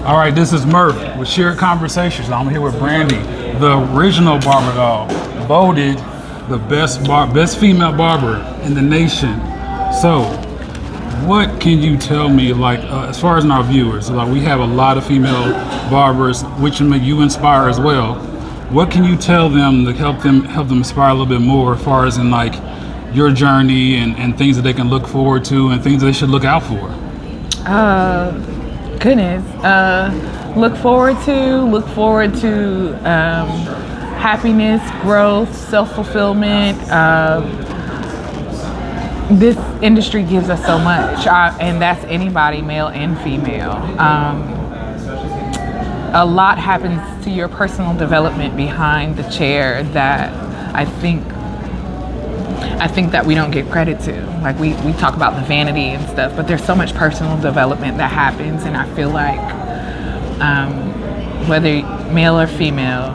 All right, this is Murph with Shared Conversations. I'm here with Brandi, the original barber doll, voted the best female barber in the nation. So, what can you tell me, as far as our viewers? Like, we have a lot of female barbers, which you inspire as well. What can you tell them to help them inspire a little bit more, as far as in like your journey and things that they can look forward to and things they should look out for? Goodness. Look forward to happiness, growth, self-fulfillment. This industry gives us so much, and that's anybody, male and female. A lot happens to your personal development behind the chair that I think that we don't give credit to. Like we talk about the vanity and stuff, but there's so much personal development that happens, and I feel like whether male or female,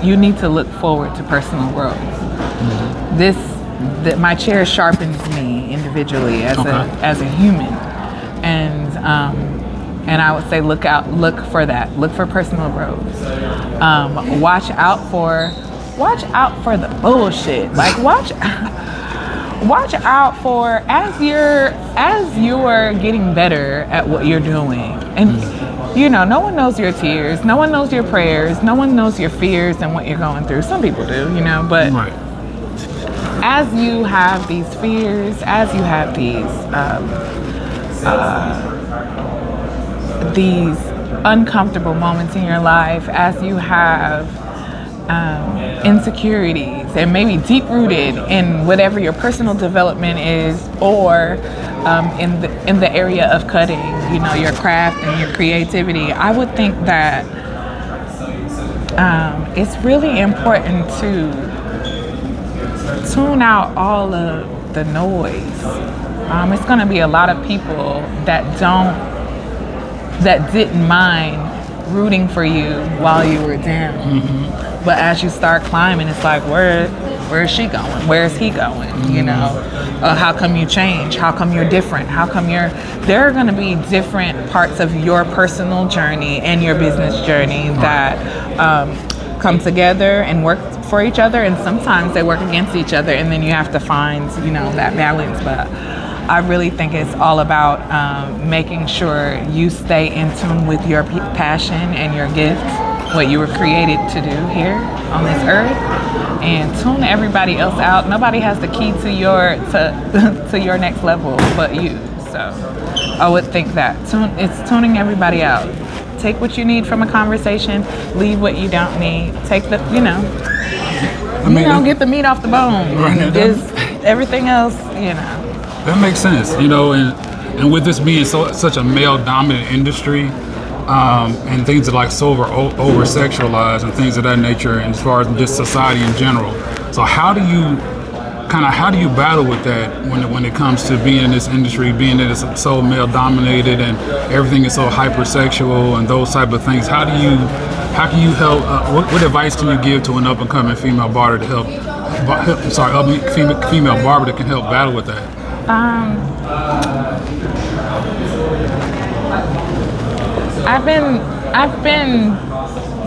you need to look forward to personal growth. Mm-hmm. My chair sharpens me individually as a human, and I would say look for that. Look for personal growth. Watch out for the bullshit. Like watch out for as you're getting better at what you're doing. And no one knows your tears, no one knows your prayers, no one knows your fears and what you're going through. Some people do, but right. As you have these fears, as you have these uncomfortable moments in your life, as you have insecurities and maybe deep rooted in whatever your personal development is, or in the area of cutting, your craft and your creativity, I would think that it's really important to tune out all of the noise. It's going to be a lot of people that didn't mind rooting for you while you were down. Mm-hmm. But as you start climbing, it's like, where is she going? Where is he going? How come you change? How come you're different? There are going to be different parts of your personal journey and your business journey that come together and work for each other, and sometimes they work against each other, and then you have to find, that balance. But I really think it's all about making sure you stay in tune with your passion and your gift, what you were created to do here on this earth, and tune everybody else out. Nobody has the key to your next level but you. So I would think that it's tuning everybody out. Take what you need from a conversation, leave what you don't need. Take the, get the meat off the bone. Right. Everything else, That makes sense, and with this being such a male-dominant industry, and things that like so over-sexualized and things of that nature, and as far as just society in general. So how do you battle with that when it comes to being in this industry, being that it's so male-dominated and everything is so hypersexual and those type of things? How can you help? What advice can you give to an up-and-coming female barber to female barber that can help battle with that? I've been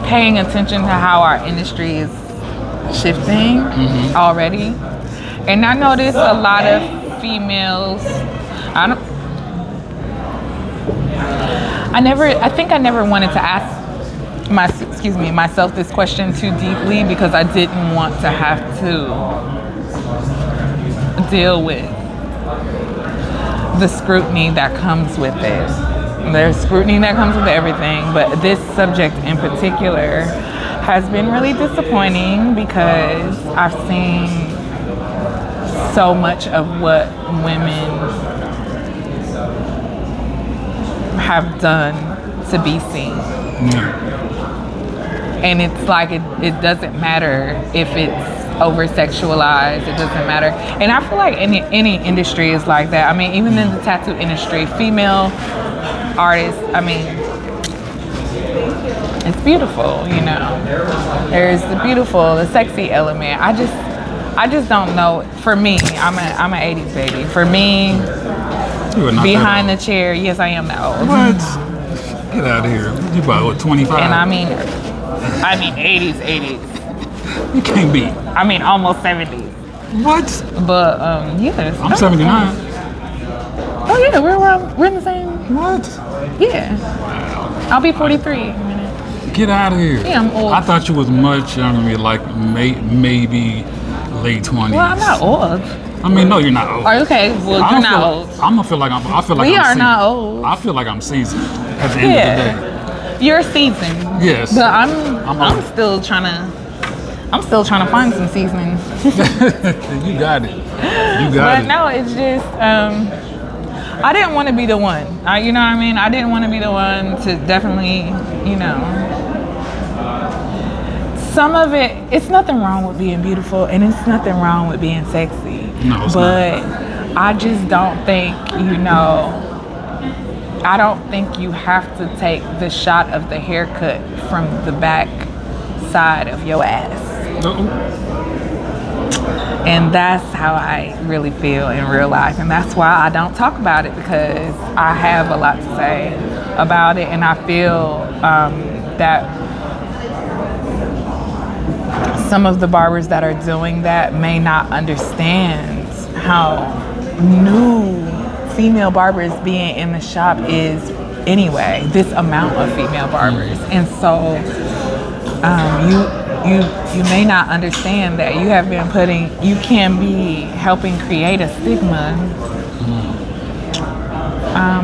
paying attention to how our industry is shifting already, and I noticed a lot of females. I think I never wanted to ask myself this question too deeply, because I didn't want to have to deal with the scrutiny that comes with it. There's scrutiny that comes with everything, but this subject in particular has been really disappointing, because I've seen so much of what women have done to be seen. And it's like it doesn't matter if it's over-sexualized, it doesn't matter. And I feel like any industry is like that. I mean, even in the tattoo industry, female artists, it's beautiful, There's the beautiful, the sexy element. I just don't know. For me, I'm an 80s baby. For me, behind the chair, yes, I am that old. What? Get out of here. You about what, 25? And I mean 80s. You can't be. I mean almost 70s. What? But yes. I'm 79. Oh yeah, we're in the same. What? Yeah. I'll be 43 in a minute. Get out of here. Yeah, I'm old. I thought you was much younger than me, like maybe late 20s. Well, I'm not old. I mean, no, you're not old. Okay, well, you're not old. I feel like I'm We are seasoned. not old. I feel like I'm seasoned at the end of the day. You're seasoned. Yes. But I'm still trying to find some seasoning. You got it. You got But it. no, it's just I didn't want to be the one. You know what I mean? I didn't want to be the one to definitely, you know. Some of it's nothing wrong with being beautiful, and it's nothing wrong with being sexy. No, it's but not. I just don't think, you know, I don't think you have to take the shot of the haircut from the back side of your ass. And that's how I really feel in real life. And that's why I don't talk about it, because I have a lot to say about it. And I feel that some of the barbers that are doing that may not understand how new female barbers being in the shop is anyway, this amount of female barbers. And so you may not understand that you can be helping create a stigma.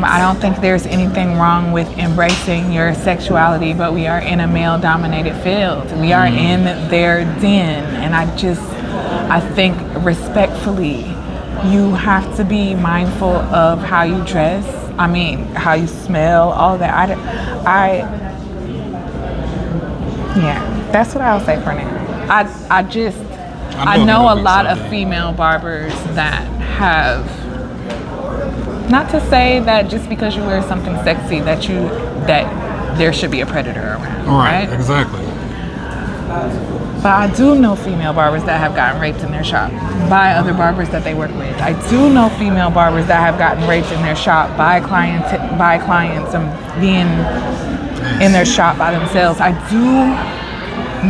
I don't think there's anything wrong with embracing your sexuality, but we are in a male-dominated field. We are in their den, and I think respectfully, you have to be mindful of how you dress. I mean, how you smell, all that. Yeah, that's what I'll say for now. I know a lot of female barbers that have, not to say that just because you wear something sexy that there should be a predator around. Right, exactly. But I do know female barbers that have gotten raped in their shop by other barbers that they work with. I do know female barbers that have gotten raped in their shop by clients and being in their shop by themselves. I do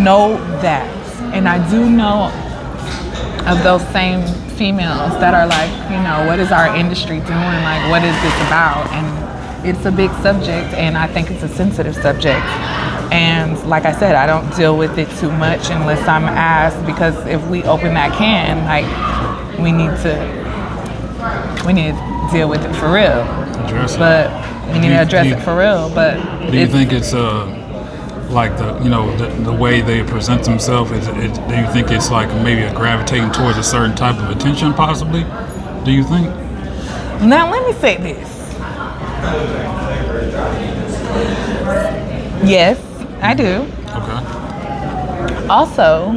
know that. And I do know of those same females that are like, you know, what is our industry doing? Like, what is this about? And it's a big subject, and I think it's a sensitive subject. And like I said, I don't deal with it too much unless I'm asked, because if we open that can, like, we need to deal with it for real. Address it. But we need to address it for real. But do you think it's like the way they present themselves? Do you think it's like maybe gravitating towards a certain type of attention, possibly? Do you think? Now let me say this. Yes, I do. Okay. Also,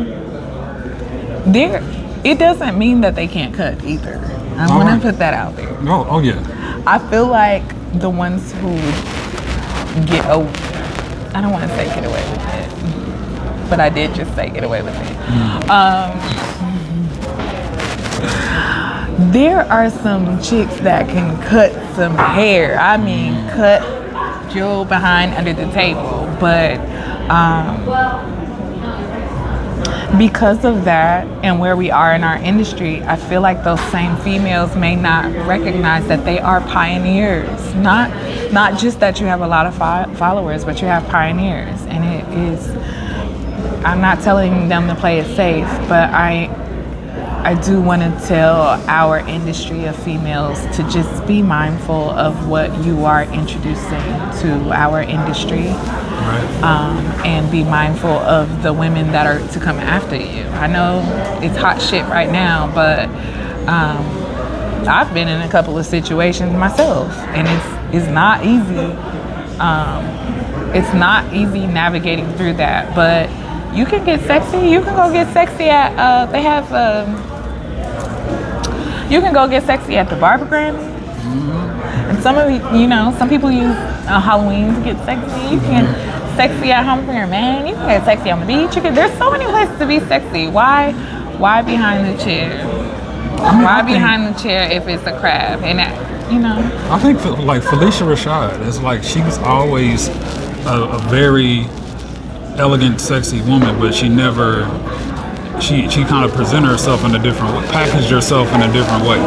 it doesn't mean that they can't cut either. I want to put that out there. Oh yeah. I feel like the ones who I don't want to say get away with it, but I did just say get away with it. There are some chicks that can cut some hair. I mean, cut Joe behind under the table. But because of that and where we are in our industry, I feel like those same females may not recognize that they are pioneers. Not just that you have a lot of followers, but you have pioneers. And it is, I'm not telling them to play it safe, but I do want to tell our industry of females to just be mindful of what you are introducing to our industry. Right. And be mindful of the women that are to come after you. I know it's hot shit right now, but I've been in a couple of situations myself, and it's not easy. It's not easy navigating through that, but you can get sexy. You can go get sexy at you can go get sexy at the Barber Grammy. And some people use Halloween to get sexy. You can get sexy at home for your man. You can get sexy on the beach. There's so many places to be sexy. Why behind the chair? Why behind the chair if it's a crab? And you know. I think like Felicia Rashad is like she was always a very elegant, sexy woman, but she never. She kind of presented herself in a different way, packaged herself in a different way,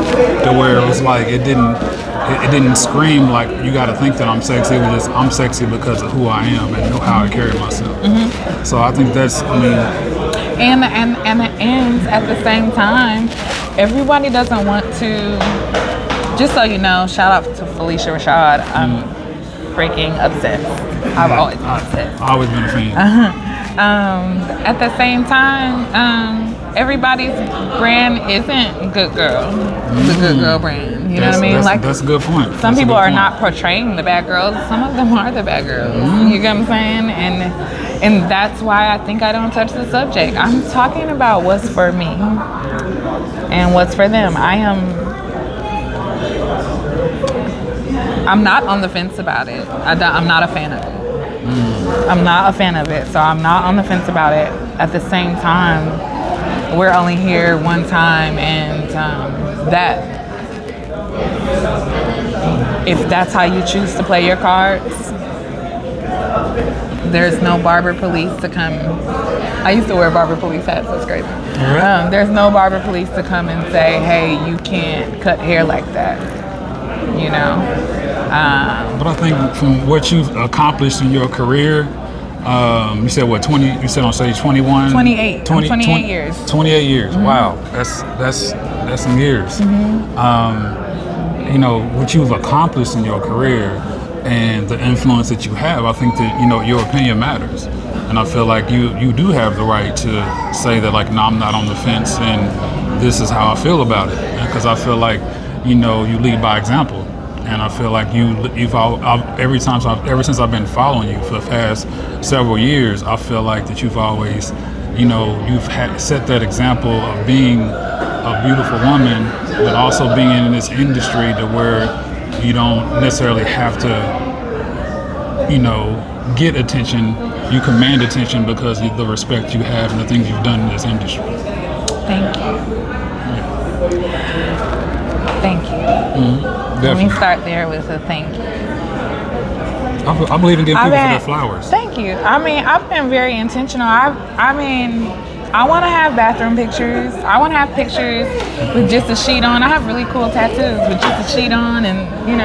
to where it was like it didn't scream like you got to think that I'm sexy. It was just I'm sexy because of who I am and how I carry myself. So I think that's, I mean, and at the same time, everybody doesn't want to. Just so you know, shout out to Felicia Rashad. I'm freaking obsessed. I've always been obsessed. I've always been a fan. At the same time, everybody's brand isn't good girl. The good girl brand. You know what I mean? Like, that's a good point. Some people are not portraying the bad girls. Some of them are the bad girls. You get what I'm saying? And that's why I think I don't touch the subject. I'm talking about what's for me and what's for them. I'm not on the fence about it. I'm not a fan of it. I'm not a fan of it, so I'm not on the fence about it. At the same time, we're only here one time, and that if that's how you choose to play your cards, there's no barber police to come. I used to wear barber police hats. That's crazy. Right. There's no barber police to come and say, "Hey, you can't cut hair like that." You know. But I think from what you've accomplished in your career, you said what 20? You said on stage 21. 28. 28 years. 28 years. Wow, that's some years. You know what you've accomplished in your career and the influence that you have. I think that your opinion matters, and I feel like you do have the right to say that like, no, I'm not on the fence, and this is how I feel about it, because I feel like you lead by example. And I feel like ever since I've been following you for the past several years, I feel like that you've always, set that example of being a beautiful woman, but also being in this industry to where you don't necessarily have to, get attention. You command attention because of the respect you have and the things you've done in this industry. Thank you. Yeah. Thank you. Let me start there with a thank you. I believe in giving people for their flowers. Thank you. I mean, I've been very intentional. I want to have bathroom pictures. I want to have pictures with just a sheet on. I have really cool tattoos with just a sheet on, and in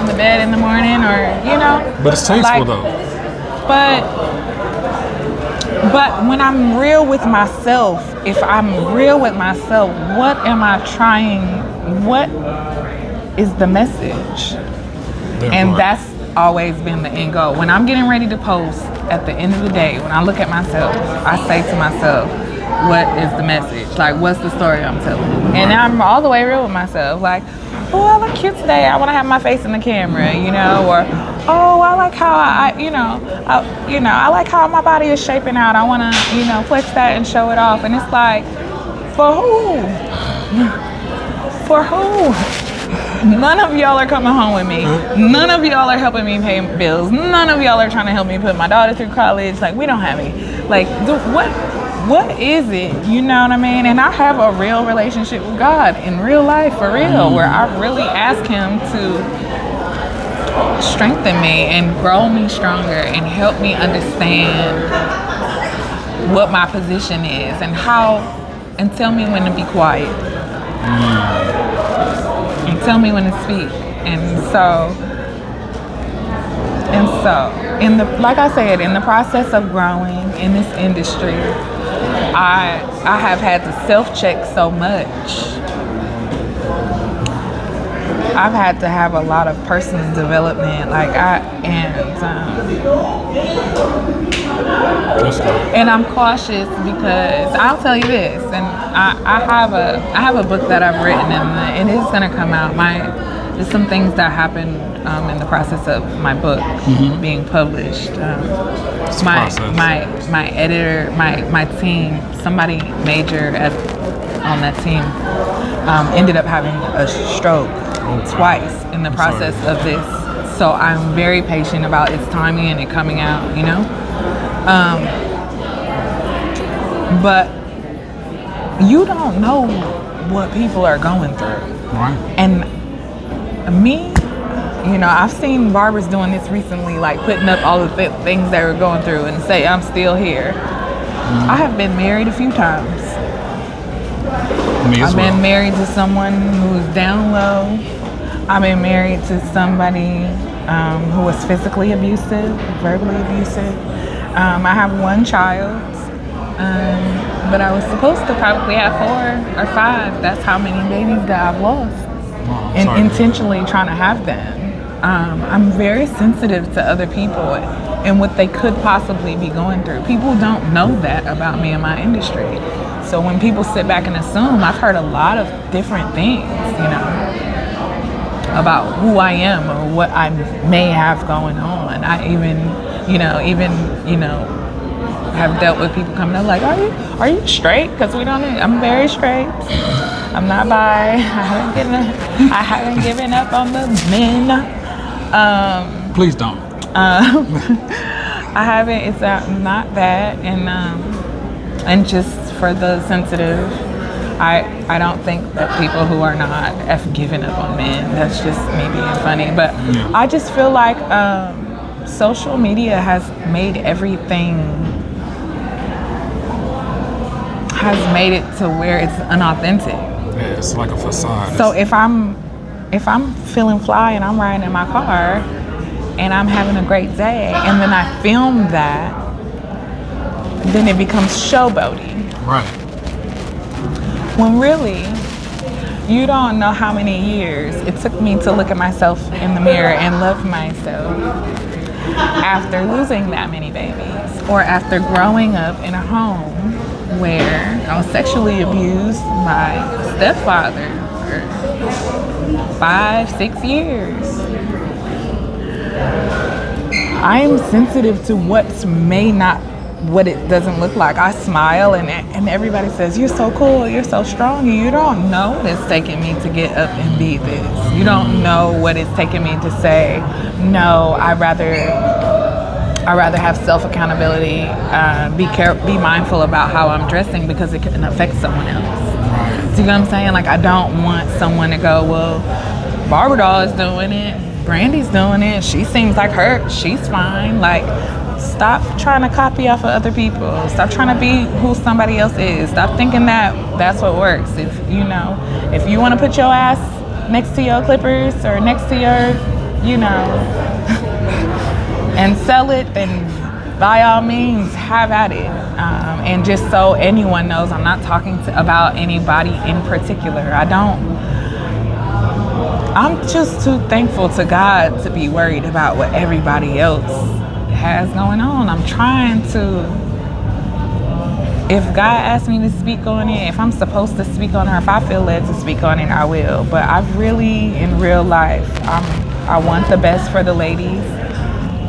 the bed in the morning, or But it's tasteful though. But when I'm real with myself, if I'm real with myself, what am I trying? What is the message? And that's always been the end goal. When I'm getting ready to post, at the end of the day, when I look at myself, I say to myself, what is the message? Like, what's the story I'm telling? And I'm all the way real with myself. Like, oh, I look cute today. I want to have my face in the camera, or oh, I like how I like how my body is shaping out. I want to, flex that and show it off. And it's like, for who? For who? None of y'all are coming home with me. None of y'all are helping me pay bills. None of y'all are trying to help me put my daughter through college. Like, we don't have any. Like, what is it? You know what I mean? And I have a real relationship with God in real life, for real, where I really ask Him to strengthen me and grow me stronger and help me understand what my position is and tell me when to be quiet. And tell me when to speak. And so like I said, in the process of growing in this industry, I have had to self-check so much. I've had to have a lot of personal development, and I'm cautious because I'll tell you this, and I have a book that I've written, and it is going to come out. There's some things that happened in the process of my book being published. My editor, my team, somebody major on that team ended up having a stroke twice in the process of this. So I'm very patient about its timing and it coming out, But you don't know what people are going through. Right. And Me, you know, I've seen barbers doing this recently, like putting up all the things they were going through and say, I'm still here. I have been married a few times. Me as I've well. been married to someone who's down low. I've been married to somebody who was physically abusive, verbally abusive. I have one child, but I was supposed to probably have 4 or 5. That's how many babies that I've lost. Wow, And sorry. intentionally trying to have them. I'm very sensitive to other people and what they could possibly be going through. People don't know that about me and my industry. So when people sit back and assume, I've heard a lot of different things, you know, about who I am or what I may have going on. I even have dealt with people coming up like, are you straight? Because we don't. I'm very straight. I'm not bi. I haven't given up on the men. Please don't. I haven't. It's not that, and just for the sensitive, I don't think that people who are not have given up on men. That's just me being funny, but I just feel like social media has made everything. Has made it to where it's unauthentic. Yeah, it's like a facade. So if I'm feeling fly and I'm riding in my car and I'm having a great day and then I film that, then it becomes showboating. Right. When really, you don't know how many years it took me to look at myself in the mirror and love myself after losing that many babies or after growing up in a home where I was sexually abused by stepfather for 5-6 years. I am sensitive to what it doesn't look like. I smile and everybody says, you're so cool, you're so strong. You don't know what it's taking me to get up and be this. You don't know what it's taking me to say, no, I'd rather have self-accountability, be mindful about how I'm dressing because it can affect someone else. See what I'm saying? Like, I don't want someone to go, well, Barber Doll is doing it, Brandi's doing it, she seems like she's fine. Like, stop trying to copy off of other people. Stop trying to be who somebody else is. Stop thinking that that's what works. If you want to put your ass next to your clippers or next to your, and sell it, then by all means have at it. And just so anyone knows, I'm not talking about anybody in particular. I'm just too thankful to God to be worried about what everybody else has going on. I'm trying to, if God asks me to speak on it, if I'm supposed to speak on it, or if I feel led to speak on it, I will. But I've really, in real life, I want the best for the ladies.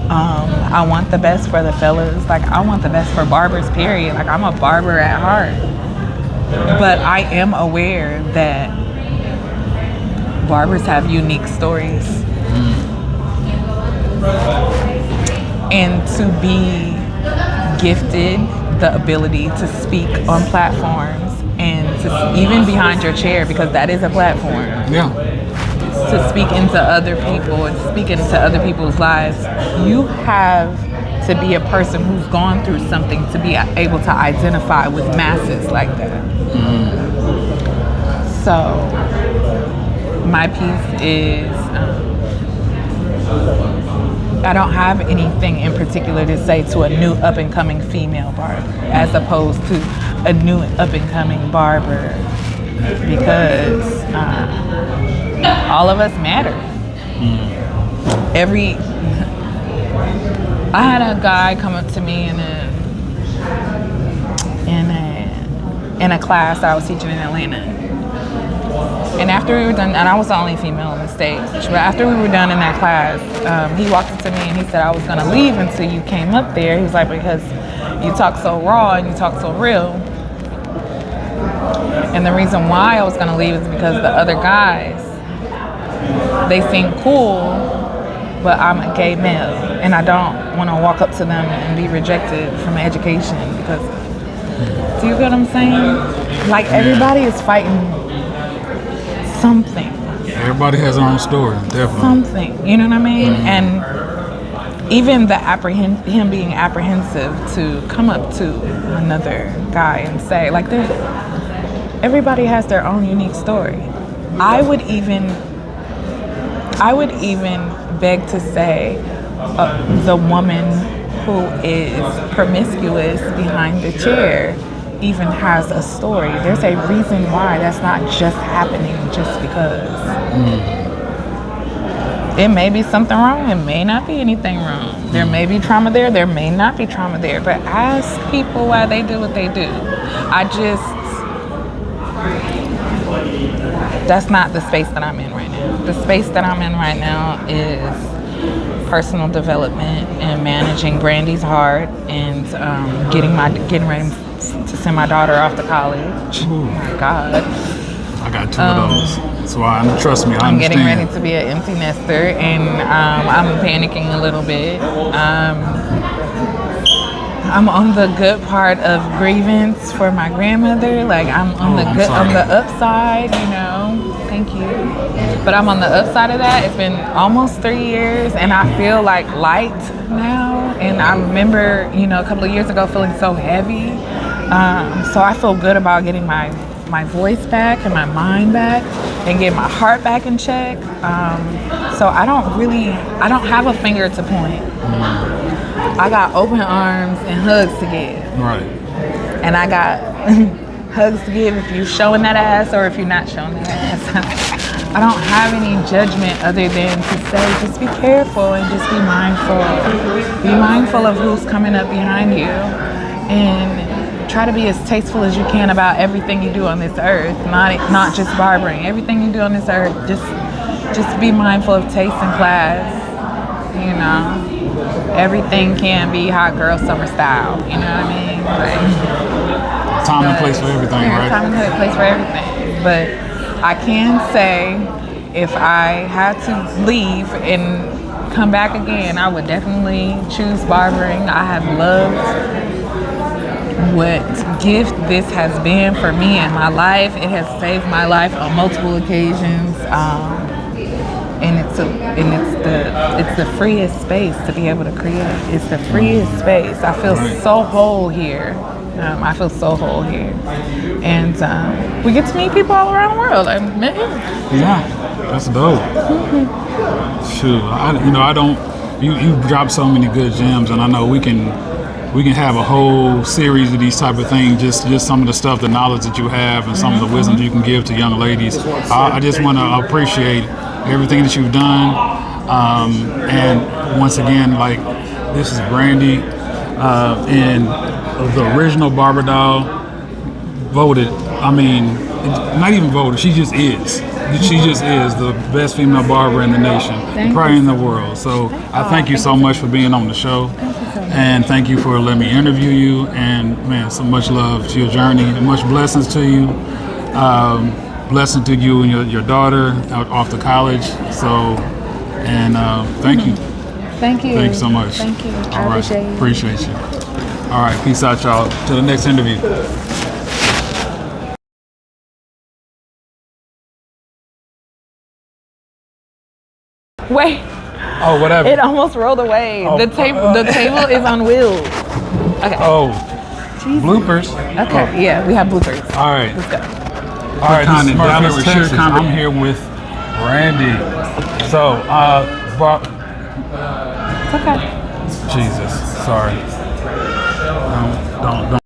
I want the best for the fellas. Like, I want the best for barbers, period. Like, I'm a barber at heart. But I am aware that barbers have unique stories. And to be gifted the ability to speak on platforms and to even behind your chair, because that is a platform. Yeah. To speak into other people and speak into other people's lives, you have to be a person who's gone through something to be able to identify with masses like that. So my piece is, I don't have anything in particular to say to a new up-and-coming female barber as opposed to a new up-and-coming barber, because all of us matter. I had a guy come up to me in a class that I was teaching in Atlanta. And after we were done, and I was the only female on the stage, but after we were done in that class, he walked up to me and he said, I was gonna leave until you came up there. He was like, because you talk so raw and you talk so real. And the reason why I was gonna leave is because the other guys, they seem cool, but I'm a gay male and I don't wanna walk up to them and be rejected from education because, do you get what I'm saying? Like, everybody is fighting something. Everybody has their own story, definitely. Something, you know what I mean? And even him being apprehensive to come up to another guy and say, like, everybody has their own unique story. I would even beg to say the woman who is promiscuous behind the chair even has a story. There's a reason why that's not just happening just because. It may be something wrong, it may not be anything wrong. There may be trauma there may not be trauma there. But ask people why they do what they do. That's not the space that I'm in right now. The space that I'm in right now is personal development and managing Brandi's heart and getting ready to send my daughter off to college. Oh my God. I got 2 of those. That's why, trust me, I I'm understand. getting ready to be an empty nester, and I'm panicking a little bit. I'm on the good part of grievance for my grandmother. Like I'm on the upside, you know. Thank you. But I'm on the upside of that. It's been almost 3 years, and I feel like light now. And I remember, you know, a couple of years ago feeling so heavy. So I feel good about getting my voice back and my mind back and getting my heart back in check. So I don't have a finger to point. I got open arms and hugs to give. Right. And I got hugs to give if you're showing that ass or if you're not showing that ass. I don't have any judgment other than to say just be careful and just be mindful. Be mindful of who's coming up behind you and try to be as tasteful as you can about everything you do on this earth, not just barbering. Everything you do on this earth, just be mindful of taste and class, you know. Everything can be hot girl summer style, you know what I mean? Time and place for everything, right? Time and place for everything. But I can say if I had to leave and come back again, I would definitely choose barbering. I have loved what gift this has been for me in my life. It has saved my life on multiple occasions. And it's the freest space to be able to create. It's the freest space. I feel so whole here. I feel so whole here, and we get to meet people all around the world. Yeah, that's dope. Shoot, you dropped so many good gems, and I know we can have a whole series of these type of things. Just some of the stuff, the knowledge that you have, and some of the wisdom that you can give to young ladies. I just want to appreciate everything that you've done, and once again, like, this is Brandi, and the original Barber doll, voted. I mean, not even voted. She just is. She just is the best female barber in the nation, probably in the world. So I thank you so much for being on the show, and thank you for letting me interview you. And man, so much love to your journey, and much blessings to you. Blessing to you and your daughter out off to college. So, and thank you. Thank you. Thank you so much. Thank you. All right. Appreciate you. All right. Peace out, y'all. Till the next interview. Wait. Oh, whatever. It almost rolled away. The table is on wheels. Okay. Oh. Jesus. Bloopers. Okay. Yeah, we have bloopers. All right. Let's go. All right, this is Dallas, Texas. I'm here with Brandi. So, It's okay. Jesus, sorry. Don't.